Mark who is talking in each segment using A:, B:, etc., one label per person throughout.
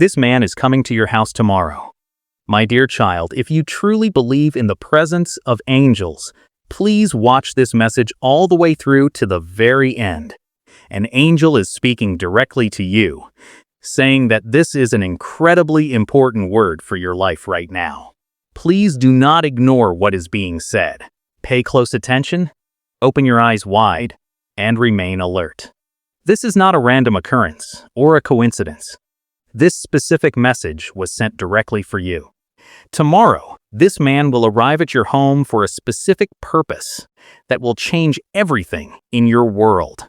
A: This man is coming to your house tomorrow. My dear child, if you truly believe in the presence of angels, please watch this message all the way through to the very end. An angel is speaking directly to you, saying that this is an incredibly important word for your life right now. Please do not ignore what is being said. Pay close attention, open your eyes wide, and remain alert. This is not a random occurrence or a coincidence. This specific message was sent directly for you. Tomorrow, this man will arrive at your home for a specific purpose that will change everything in your world.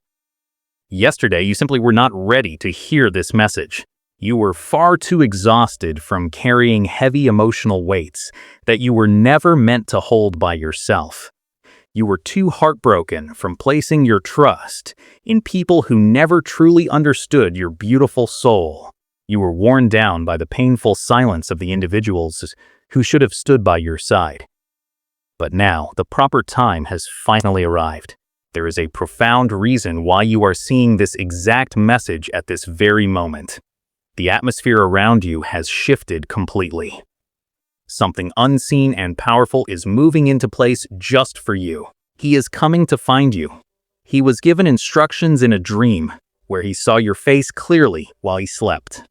A: Yesterday, you simply were not ready to hear this message. You were far too exhausted from carrying heavy emotional weights that you were never meant to hold by yourself. You were too heartbroken from placing your trust in people who never truly understood your beautiful soul. You were worn down by the painful silence of the individuals who should have stood by your side. But now, the proper time has finally arrived. There is a profound reason why you are seeing this exact message at this very moment. The atmosphere around you has shifted completely. Something unseen and powerful is moving into place just for you. He is coming to find you. He was given instructions in a dream where he saw your face clearly while he slept.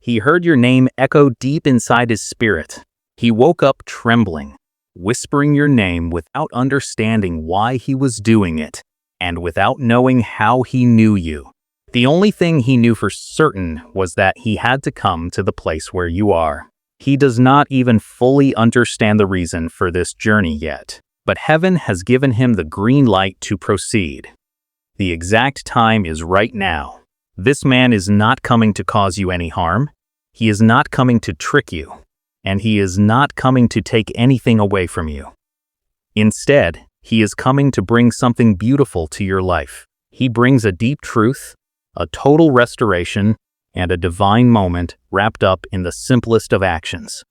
A: He heard your name echo deep inside his spirit. He woke up trembling, whispering your name without understanding why he was doing it, and without knowing how he knew you. The only thing he knew for certain was that he had to come to the place where you are. He does not even fully understand the reason for this journey yet, but heaven has given him the green light to proceed. The exact time is right now. This man is not coming to cause you any harm. He is not coming to trick you, and he is not coming to take anything away from you. Instead, he is coming to bring something beautiful to your life. He brings a deep truth, a total restoration, and a divine moment wrapped up in the simplest of actions.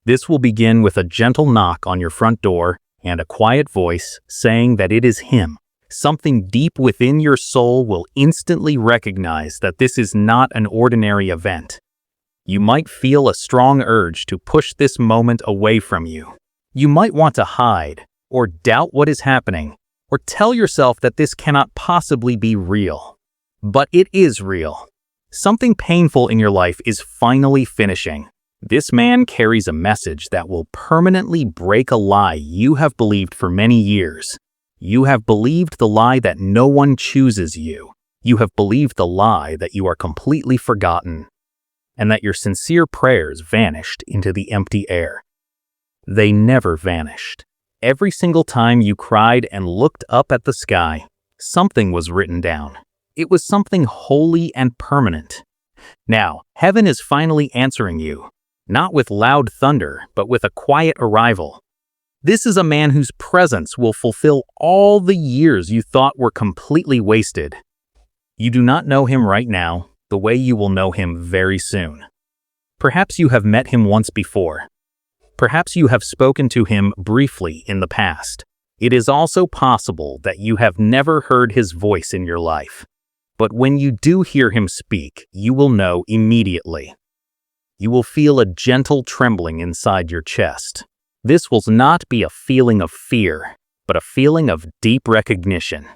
A: This will begin with a gentle knock on your front door and a quiet voice saying that it is him. Something deep within your soul will instantly recognize that this is not an ordinary event. You might feel a strong urge to push this moment away from you. You might want to hide, or doubt what is happening, or tell yourself that this cannot possibly be real. But it is real. Something painful in your life is finally finishing. This man carries a message that will permanently break a lie you have believed for many years. You have believed the lie that no one chooses you. You have believed the lie that you are completely forgotten, and that your sincere prayers vanished into the empty air. They never vanished. Every single time you cried and looked up at the sky, something was written down. It was something holy and permanent. Now, heaven is finally answering you, not with loud thunder, but with a quiet arrival. This is a man whose presence will fulfill all the years you thought were completely wasted. You do not know him right now, the way you will know him very soon. Perhaps you have met him once before. Perhaps you have spoken to him briefly in the past. It is also possible that you have never heard his voice in your life. But when you do hear him speak, you will know immediately. You will feel a gentle trembling inside your chest. This will not be a feeling of fear, but a feeling of deep recognition.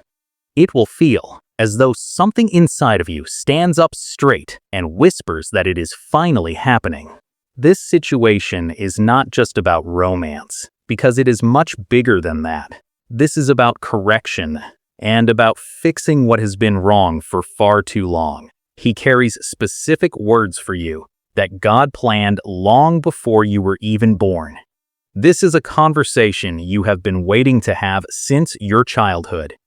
A: It will feel as though something inside of you stands up straight and whispers that it is finally happening. This situation is not just about romance, because it is much bigger than that. This is about correction and about fixing what has been wrong for far too long. He carries specific words for you that God planned long before you were even born. This is a conversation you have been waiting to have since your childhood.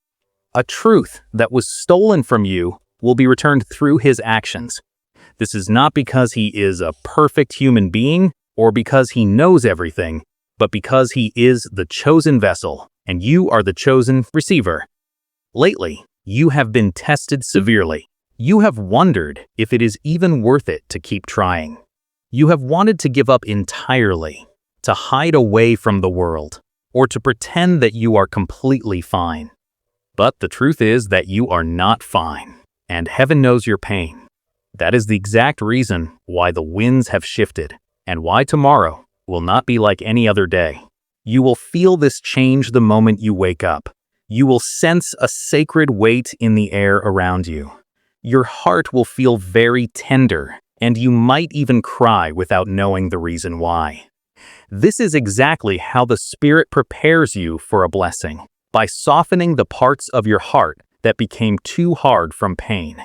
A: A truth that was stolen from you will be returned through his actions. This is not because he is a perfect human being or because he knows everything, but because he is the chosen vessel and you are the chosen receiver. Lately, you have been tested severely. You have wondered if it is even worth it to keep trying. You have wanted to give up entirely, to hide away from the world, or to pretend that you are completely fine. But the truth is that you are not fine, and heaven knows your pain. That is the exact reason why the winds have shifted, and why tomorrow will not be like any other day. You will feel this change the moment you wake up. You will sense a sacred weight in the air around you. Your heart will feel very tender, and you might even cry without knowing the reason why. This is exactly how the Spirit prepares you for a blessing, by softening the parts of your heart that became too hard from pain.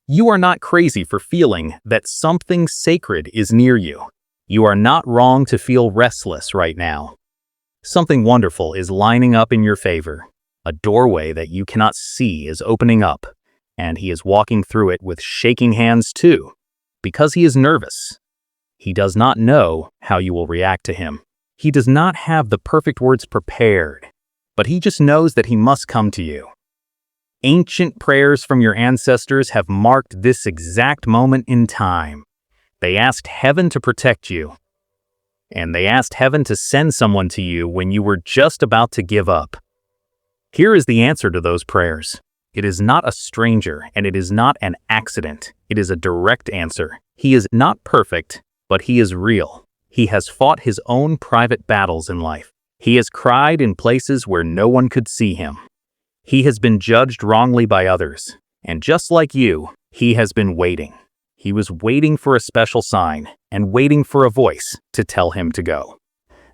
A: You are not crazy for feeling that something sacred is near you. You are not wrong to feel restless right now. Something wonderful is lining up in your favor. A doorway that you cannot see is opening up, and he is walking through it with shaking hands too, because he is nervous. He does not know how you will react to him. He does not have the perfect words prepared, but he just knows that he must come to you. Ancient prayers from your ancestors have marked this exact moment in time. They asked heaven to protect you, and they asked heaven to send someone to you when you were just about to give up. Here is the answer to those prayers. It is not a stranger, and it is not an accident. It is a direct answer. He is not perfect, but he is real. He has fought his own private battles in life. He has cried in places where no one could see him. He has been judged wrongly by others, and just like you, he has been waiting. He was waiting for a special sign and waiting for a voice to tell him to go.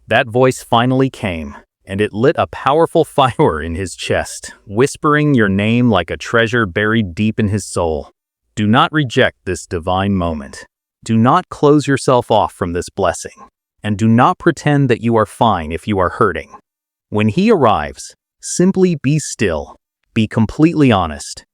A: That voice finally came, and it lit a powerful fire in his chest, whispering your name like a treasure buried deep in his soul. Do not reject this divine moment. Do not close yourself off from this blessing, and do not pretend that you are fine if you are hurting. When he arrives, simply be still, be completely honest,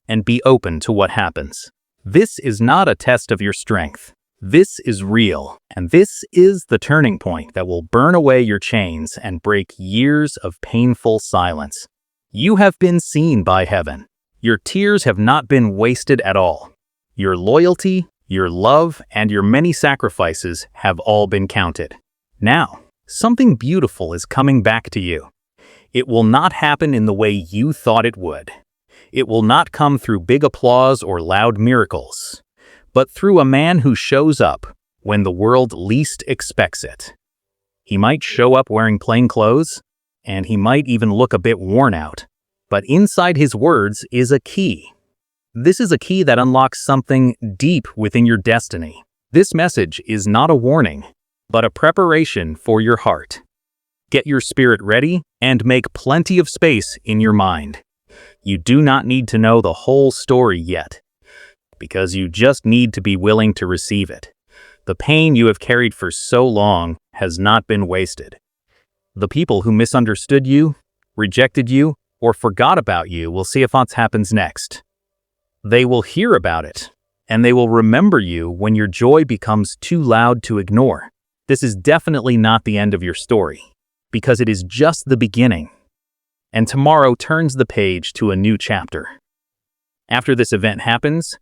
A: and be open to what happens. This is not a test of your strength. This is real, and this is the turning point that will burn away your chains and break years of painful silence. You have been seen by heaven. Your tears have not been wasted at all. Your loyalty, your love, and your many sacrifices have all been counted. Now, something beautiful is coming back to you. It will not happen in the way you thought it would. It will not come through big applause or loud miracles, but through a man who shows up when the world least expects it. He might show up wearing plain clothes, and he might even look a bit worn out, but inside his words is a key. This is a key that unlocks something deep within your destiny. This message is not a warning, but a preparation for your heart. Get your spirit ready and make plenty of space in your mind. You do not need to know the whole story yet, because you just need to be willing to receive it. The pain you have carried for so long has not been wasted. The people who misunderstood you, rejected you, or forgot about you will see if what happens next. They will hear about it, and they will remember you when your joy becomes too loud to ignore. This is definitely not the end of your story, because it is just the beginning. And tomorrow turns the page to a new chapter. After this event happens,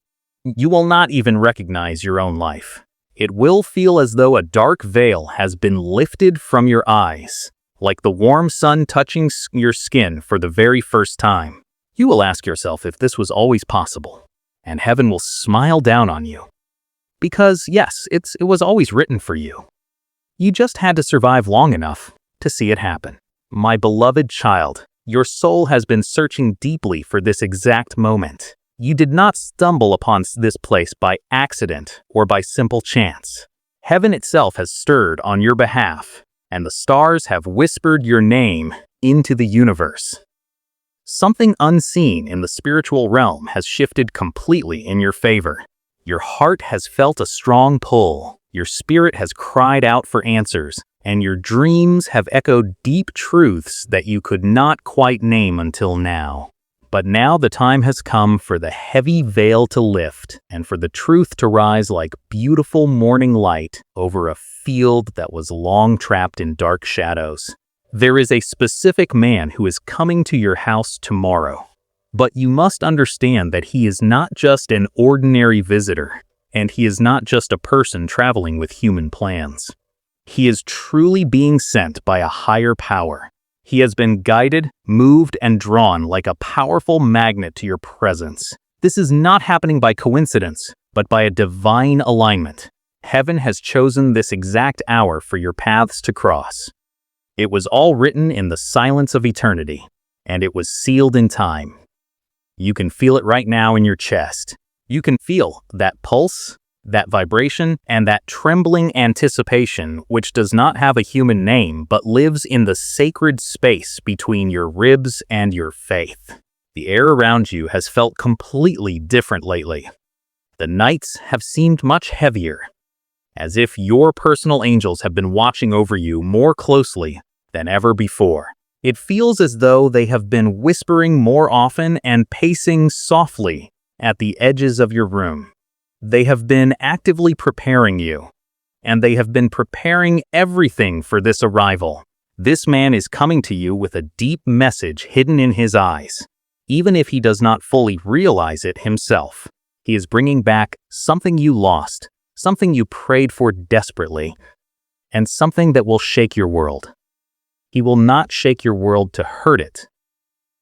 A: you will not even recognize your own life. It will feel as though a dark veil has been lifted from your eyes, like the warm sun touching your skin for the very first time. You will ask yourself if this was always possible, and heaven will smile down on you. Because yes, it was always written for you. You just had to survive long enough to see it happen. My beloved child, your soul has been searching deeply for this exact moment. You did not stumble upon this place by accident or by simple chance. Heaven itself has stirred on your behalf, and the stars have whispered your name into the universe. Something unseen in the spiritual realm has shifted completely in your favor. Your heart has felt a strong pull, your spirit has cried out for answers, and your dreams have echoed deep truths that you could not quite name until now. But now the time has come for the heavy veil to lift and for the truth to rise like beautiful morning light over a field that was long trapped in dark shadows. There is a specific man who is coming to your house tomorrow, but you must understand that he is not just an ordinary visitor, and he is not just a person traveling with human plans. He is truly being sent by a higher power. He has been guided, moved, and drawn like a powerful magnet to your presence. This is not happening by coincidence, but by a divine alignment. Heaven has chosen this exact hour for your paths to cross. It was all written in the silence of eternity, and it was sealed in time. You can feel it right now in your chest. You can feel that pulse, that vibration, and that trembling anticipation which does not have a human name but lives in the sacred space between your ribs and your faith. The air around you has felt completely different lately. The nights have seemed much heavier, as if your personal angels have been watching over you more closely than ever before. It feels as though they have been whispering more often and pacing softly at the edges of your room. They have been actively preparing you, and they have been preparing everything for this arrival. This man is coming to you with a deep message hidden in his eyes. Even if he does not fully realize it himself, he is bringing back something you lost, something you prayed for desperately, and something that will shake your world. He will not shake your world to hurt it,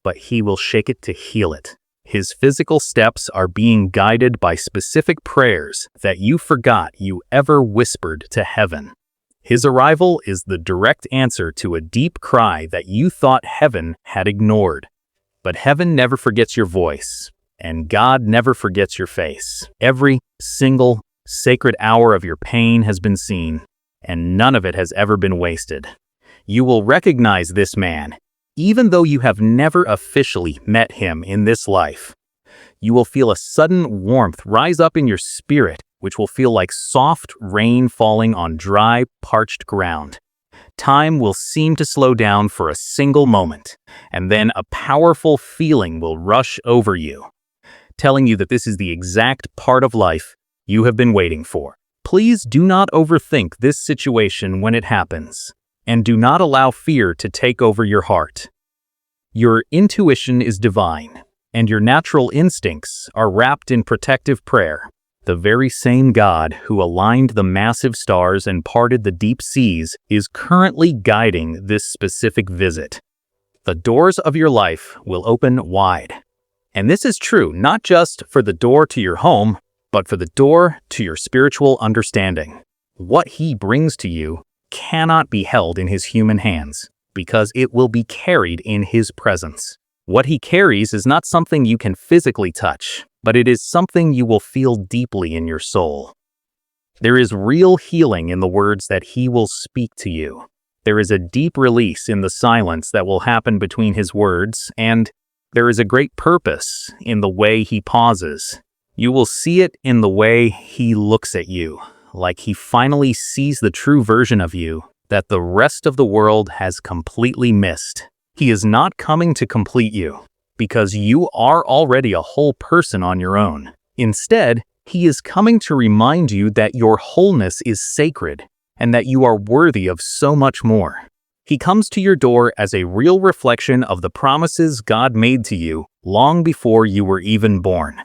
A: but he will shake it to heal it. His physical steps are being guided by specific prayers that you forgot you ever whispered to heaven. His arrival is the direct answer to a deep cry that you thought heaven had ignored. But heaven never forgets your voice, and God never forgets your face. Every single sacred hour of your pain has been seen, and none of it has ever been wasted. You will recognize this man, even though you have never officially met him in this life. You will feel a sudden warmth rise up in your spirit, which will feel like soft rain falling on dry, parched ground. Time will seem to slow down for a single moment, and then a powerful feeling will rush over you, telling you that this is the exact part of life you have been waiting for. Please do not overthink this situation when it happens, and do not allow fear to take over your heart. Your intuition is divine, and your natural instincts are wrapped in protective prayer. The very same God who aligned the massive stars and parted the deep seas is currently guiding this specific visit. The doors of your life will open wide. And this is true not just for the door to your home, but for the door to your spiritual understanding. What he brings to you cannot be held in his human hands, because it will be carried in his presence. What he carries is not something you can physically touch, but it is something you will feel deeply in your soul. There is real healing in the words that he will speak to you. There is a deep release in the silence that will happen between his words, and there is a great purpose in the way he pauses. You will see it in the way he looks at you, like he finally sees the true version of you that the rest of the world has completely missed. He is not coming to complete you, because you are already a whole person on your own. Instead, he is coming to remind you that your wholeness is sacred and that you are worthy of so much more. He comes to your door as a real reflection of the promises God made to you long before you were even born.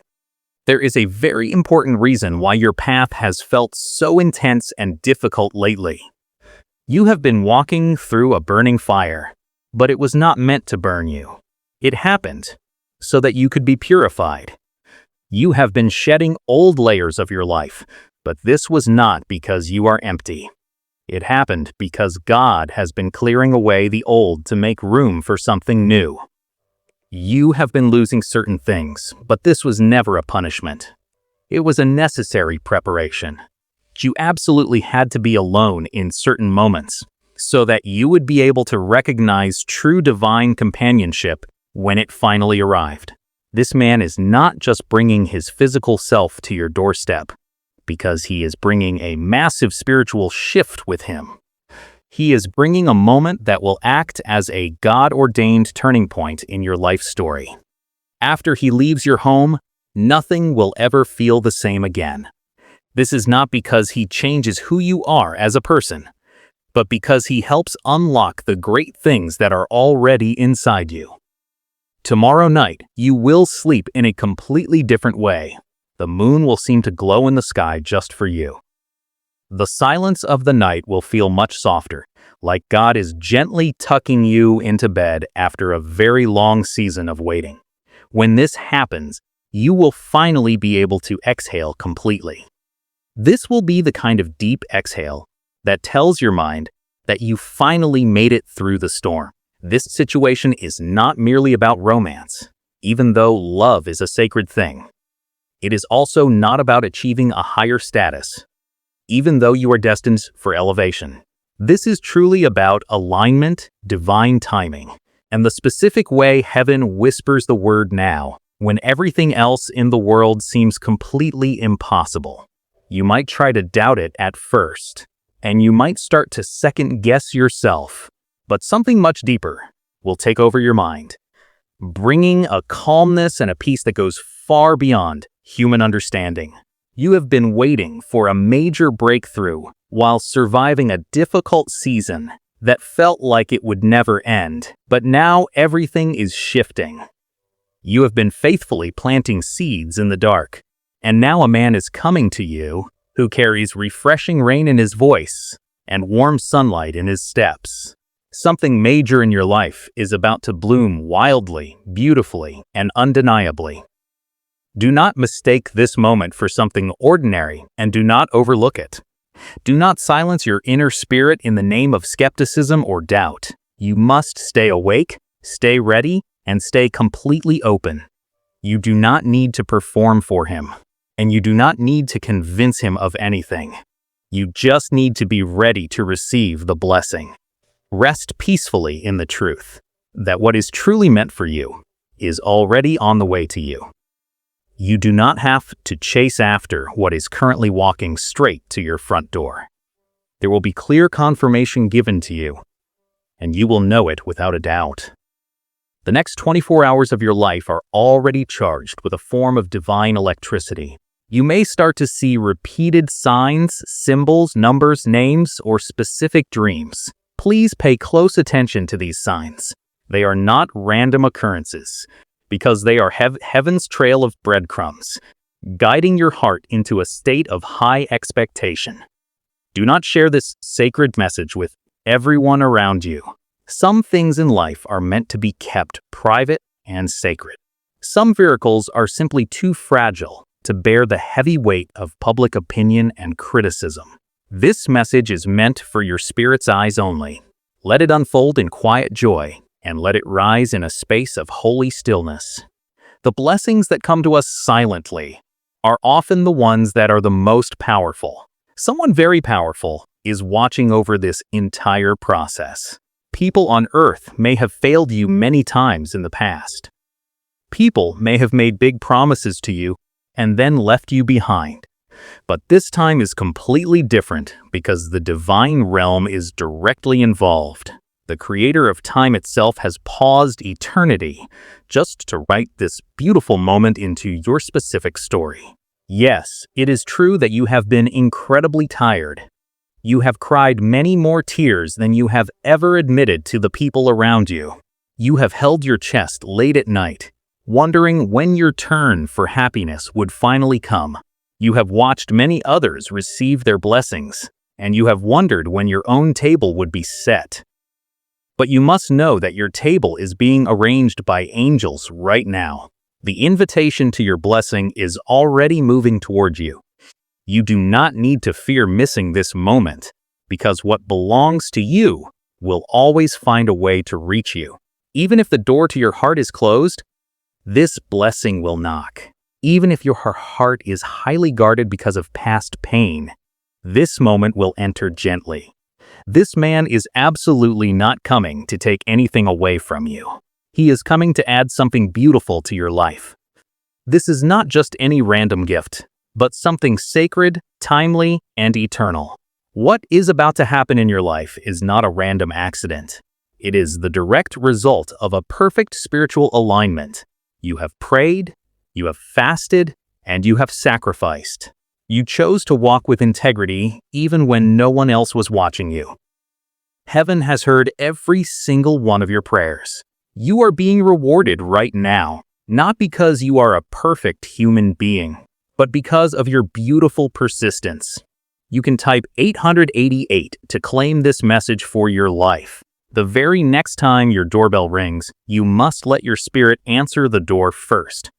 A: There is a very important reason why your path has felt so intense and difficult lately. You have been walking through a burning fire, but it was not meant to burn you. It happened so that you could be purified. You have been shedding old layers of your life, but this was not because you are empty. It happened because God has been clearing away the old to make room for something new. You have been losing certain things, but this was never a punishment. It was a necessary preparation. You absolutely had to be alone in certain moments, so that you would be able to recognize true divine companionship when it finally arrived. This man is not just bringing his physical self to your doorstep, because he is bringing a massive spiritual shift with him. He is bringing a moment that will act as a God-ordained turning point in your life story. After he leaves your home, nothing will ever feel the same again. This is not because he changes who you are as a person, but because he helps unlock the great things that are already inside you. Tomorrow night, you will sleep in a completely different way. The moon will seem to glow in the sky just for you. The silence of the night will feel much softer, like God is gently tucking you into bed after a very long season of waiting. When this happens, you will finally be able to exhale completely. This will be the kind of deep exhale that tells your mind that you finally made it through the storm. This situation is not merely about romance, even though love is a sacred thing. It is also not about achieving a higher status, even though you are destined for elevation. This is truly about alignment, divine timing, and the specific way heaven whispers the word now, when everything else in the world seems completely impossible. You might try to doubt it at first, and you might start to second-guess yourself, but something much deeper will take over your mind, bringing a calmness and a peace that goes far beyond human understanding. You have been waiting for a major breakthrough while surviving a difficult season that felt like it would never end, but now everything is shifting. You have been faithfully planting seeds in the dark, and now a man is coming to you who carries refreshing rain in his voice and warm sunlight in his steps. Something major in your life is about to bloom wildly, beautifully, and undeniably. Do not mistake this moment for something ordinary, and do not overlook it. Do not silence your inner spirit in the name of skepticism or doubt. You must stay awake, stay ready, and stay completely open. You do not need to perform for him, and you do not need to convince him of anything. You just need to be ready to receive the blessing. Rest peacefully in the truth that what is truly meant for you is already on the way to you. You do not have to chase after what is currently walking straight to your front door. There will be clear confirmation given to you, and you will know it without a doubt. The next 24 hours of your life are already charged with a form of divine electricity. You may start to see repeated signs, symbols, numbers, names, or specific dreams. Please pay close attention to these signs. They are not random occurrences, because they are heaven's trail of breadcrumbs, guiding your heart into a state of high expectation. Do not share this sacred message with everyone around you. Some things in life are meant to be kept private and sacred. Some miracles are simply too fragile to bear the heavy weight of public opinion and criticism. This message is meant for your spirit's eyes only. Let it unfold in quiet joy, and let it rise in a space of holy stillness. The blessings that come to us silently are often the ones that are the most powerful. Someone very powerful is watching over this entire process. People on earth may have failed you many times in the past. People may have made big promises to you and then left you behind. But this time is completely different because the divine realm is directly involved. The creator of time itself has paused eternity just to write this beautiful moment into your specific story. Yes, it is true that you have been incredibly tired. You have cried many more tears than you have ever admitted to the people around you. You have held your chest late at night, wondering when your turn for happiness would finally come. You have watched many others receive their blessings, and you have wondered when your own table would be set. But you must know that your table is being arranged by angels right now. The invitation to your blessing is already moving toward you. You do not need to fear missing this moment, because what belongs to you will always find a way to reach you. Even if the door to your heart is closed, this blessing will knock. Even if your heart is highly guarded because of past pain, this moment will enter gently. This man is absolutely not coming to take anything away from you. He is coming to add something beautiful to your life. This is not just any random gift, but something sacred, timely, and eternal. What is about to happen in your life is not a random accident. It is the direct result of a perfect spiritual alignment. You have prayed, you have fasted, and you have sacrificed. You chose to walk with integrity even when no one else was watching you. Heaven has heard every single one of your prayers. You are being rewarded right now, not because you are a perfect human being, but because of your beautiful persistence. You can type 888 to claim this message for your life. The very next time your doorbell rings, you must let your spirit answer the door first.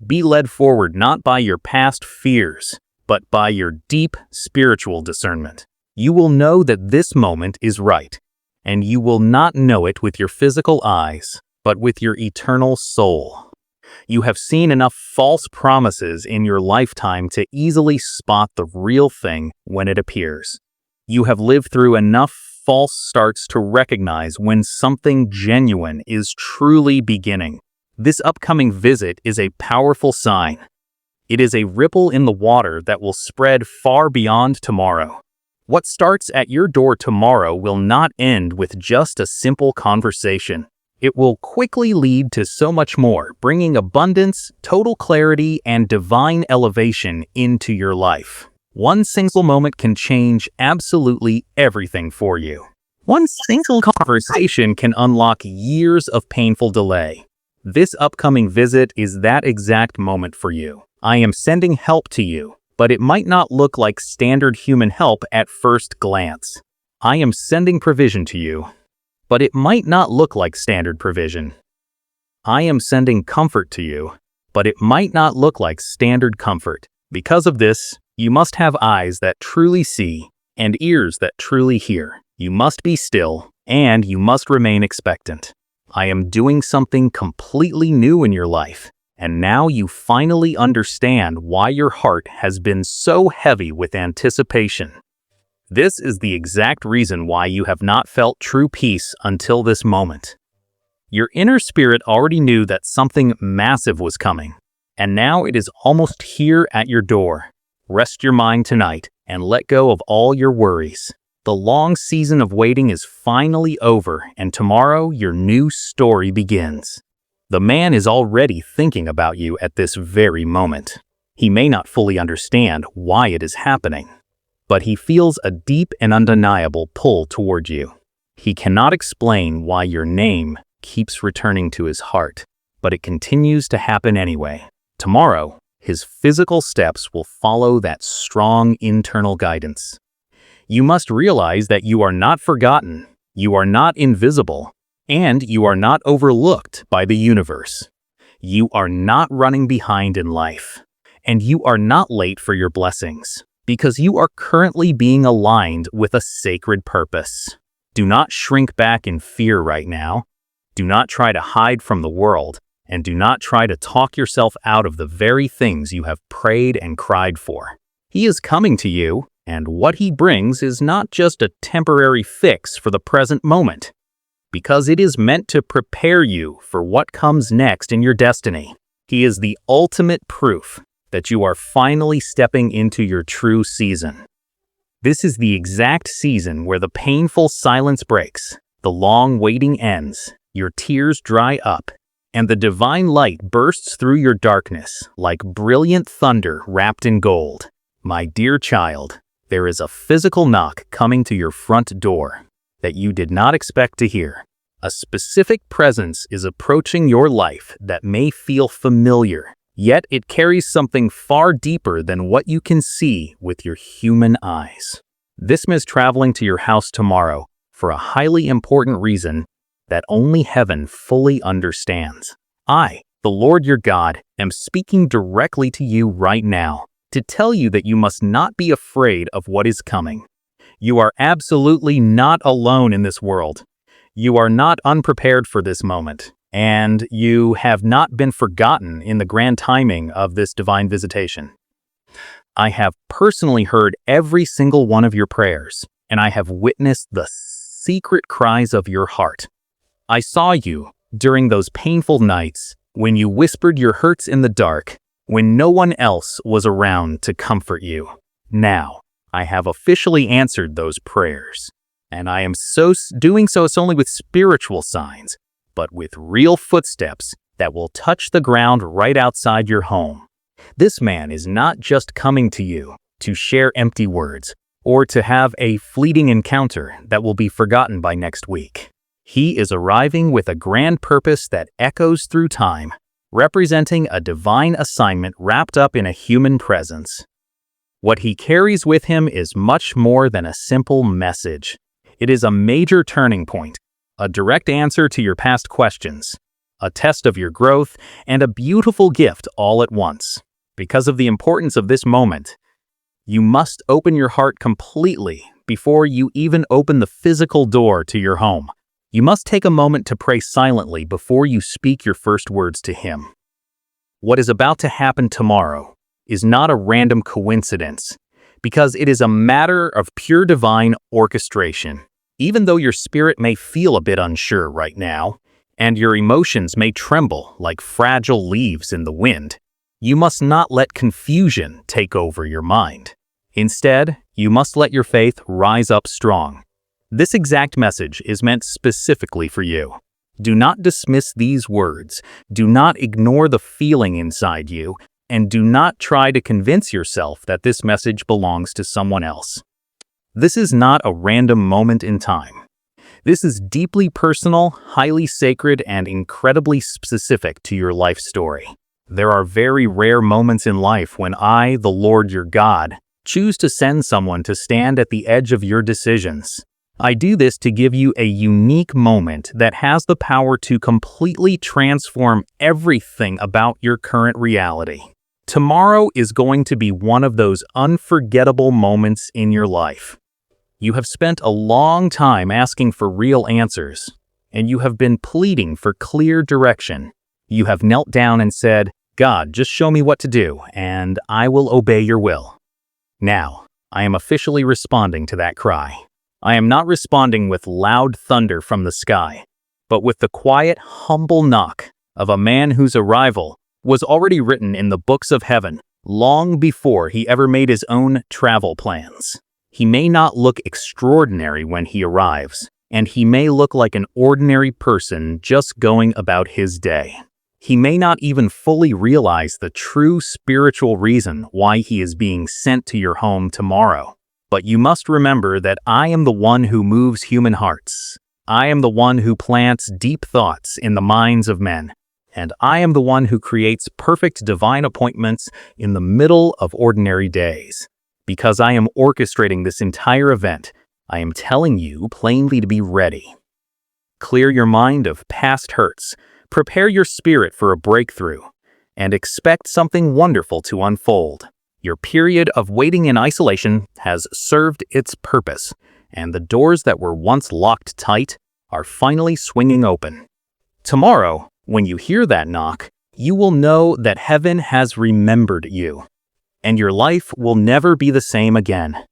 A: Be led forward not by your past fears, but by your deep spiritual discernment. You will know that this moment is right, and you will not know it with your physical eyes, but with your eternal soul. You have seen enough false promises in your lifetime to easily spot the real thing when it appears. You have lived through enough false starts to recognize when something genuine is truly beginning. This upcoming visit is a powerful sign. It is a ripple in the water that will spread far beyond tomorrow. What starts at your door tomorrow will not end with just a simple conversation. It will quickly lead to so much more, bringing abundance, total clarity, and divine elevation into your life. One single moment can change absolutely everything for you. One single conversation can unlock years of painful delay. This upcoming visit is that exact moment for you. I am sending help to you, but it might not look like standard human help at first glance. I am sending provision to you, but it might not look like standard provision. I am sending comfort to you, but it might not look like standard comfort. Because of this, you must have eyes that truly see and ears that truly hear. You must be still, and you must remain expectant. I am doing something completely new in your life, and now you finally understand why your heart has been so heavy with anticipation. This is the exact reason why you have not felt true peace until this moment. Your inner spirit already knew that something massive was coming, and now it is almost here at your door. Rest your mind tonight and let go of all your worries. The long season of waiting is finally over, and tomorrow your new story begins. The man is already thinking about you at this very moment. He may not fully understand why it is happening, but he feels a deep and undeniable pull toward you. He cannot explain why your name keeps returning to his heart, but it continues to happen anyway. Tomorrow, his physical steps will follow that strong internal guidance. You must realize that you are not forgotten, you are not invisible, and you are not overlooked by the universe. You are not running behind in life, and you are not late for your blessings, because you are currently being aligned with a sacred purpose. Do not shrink back in fear right now. Do not try to hide from the world, and do not try to talk yourself out of the very things you have prayed and cried for. He is coming to you, and what he brings is not just a temporary fix for the present moment, because it is meant to prepare you for what comes next in your destiny. He is the ultimate proof that you are finally stepping into your true season. This is the exact season where the painful silence breaks, the long waiting ends, your tears dry up, and the divine light bursts through your darkness like brilliant thunder wrapped in gold. My dear child, there is a physical knock coming to your front door that you did not expect to hear. A specific presence is approaching your life that may feel familiar, yet it carries something far deeper than what you can see with your human eyes. This is traveling to your house tomorrow for a highly important reason that only heaven fully understands. I, the Lord your God, am speaking directly to you right now to tell you that you must not be afraid of what is coming. You are absolutely not alone in this world. You are not unprepared for this moment, and you have not been forgotten in the grand timing of this divine visitation. I have personally heard every single one of your prayers, and I have witnessed the secret cries of your heart. I saw you during those painful nights when you whispered your hurts in the dark, when no one else was around to comfort you. Now, I have officially answered those prayers, and I am doing so only with spiritual signs, but with real footsteps that will touch the ground right outside your home. This man is not just coming to you to share empty words or to have a fleeting encounter that will be forgotten by next week. He is arriving with a grand purpose that echoes through time, representing a divine assignment wrapped up in a human presence. What he carries with him is much more than a simple message. It is a major turning point, a direct answer to your past questions, a test of your growth, and a beautiful gift all at once. Because of the importance of this moment, you must open your heart completely before you even open the physical door to your home. You must take a moment to pray silently before you speak your first words to Him. What is about to happen tomorrow is not a random coincidence, because it is a matter of pure divine orchestration. Even though your spirit may feel a bit unsure right now, and your emotions may tremble like fragile leaves in the wind, you must not let confusion take over your mind. Instead, you must let your faith rise up strong. This exact message is meant specifically for you. Do not dismiss these words. Do not ignore the feeling inside you, and do not try to convince yourself that this message belongs to someone else. This is not a random moment in time. This is deeply personal, highly sacred, and incredibly specific to your life story. There are very rare moments in life when I, the Lord your God, choose to send someone to stand at the edge of your decisions. I do this to give you a unique moment that has the power to completely transform everything about your current reality. Tomorrow is going to be one of those unforgettable moments in your life. You have spent a long time asking for real answers, and you have been pleading for clear direction. You have knelt down and said, "God, just show me what to do, and I will obey your will." Now, I am officially responding to that cry. I am not responding with loud thunder from the sky, but with the quiet, humble knock of a man whose arrival was already written in the books of heaven long before he ever made his own travel plans. He may not look extraordinary when he arrives, and he may look like an ordinary person just going about his day. He may not even fully realize the true spiritual reason why he is being sent to your home tomorrow. But you must remember that I am the one who moves human hearts. I am the one who plants deep thoughts in the minds of men. And I am the one who creates perfect divine appointments in the middle of ordinary days. Because I am orchestrating this entire event, I am telling you plainly to be ready. Clear your mind of past hurts. Prepare your spirit for a breakthrough, and expect something wonderful to unfold. Your period of waiting in isolation has served its purpose, and the doors that were once locked tight are finally swinging open. Tomorrow, when you hear that knock, you will know that heaven has remembered you, and your life will never be the same again.